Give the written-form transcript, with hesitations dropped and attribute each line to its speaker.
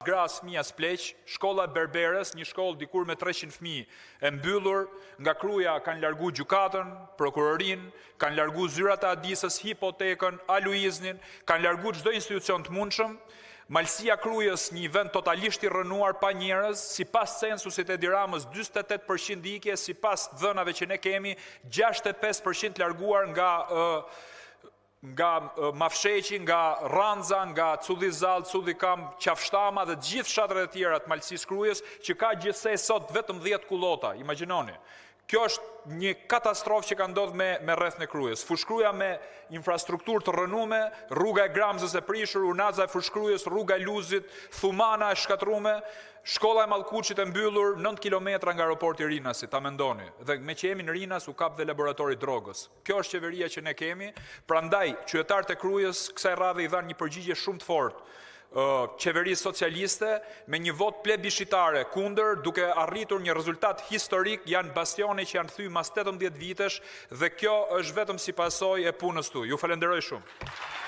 Speaker 1: Gras fëmija Spleq, shkolla Berberes, një shkollë dikur me 300 fëmijë e mbyllur, nga Kruja kanë largu gjykatën, prokurorin, kanë largu zyrat e Adisës, hipotekën, Aluiznin, kanë largu çdo institucion të mundshëm. Malësia Krujës, një vend totalisht i rënuar pa njerëz, sipas censusit e Edi Ramës 48% ikje, sipas dhënave që ne kemi 65% larguar nga Mafsheqi, nga Ranza, nga Cullizall, Cullikam, Qafshtama dhe gjithë fshatrat e tjera të Malësisë Krujës, që ka gjithsej sot vetëm 10 kullota, imagjinoni. Kjo është një katastrofë që ka ndodhur me rrethën e Krujës. Fushkruja me infrastrukturë të rënume, rruga e Gramzës e prishur, Unaza e Fushkrujës, rruga e Luzit, Thumana e shkatrume, shkolla e Mallkuçit e mbyllur 9 kilometra nga aeroporti i Rinasit, ta mendoni. Dhe me që jemi në Rinas u kap dhe laboratori drogës. Kjo është qeveria që ne kemi, prandaj qytetarët e Krujës kësaj radhe i dhanë një përgjigje shumë të fortë qeverisë socialiste me një vot plebiscitare kundër, duke arritur një rezultat historik, janë bastione që janë thyer mas 18 vitesh dhe kjo është vetëm si pasojë e punës tu. Ju falenderoj shumë.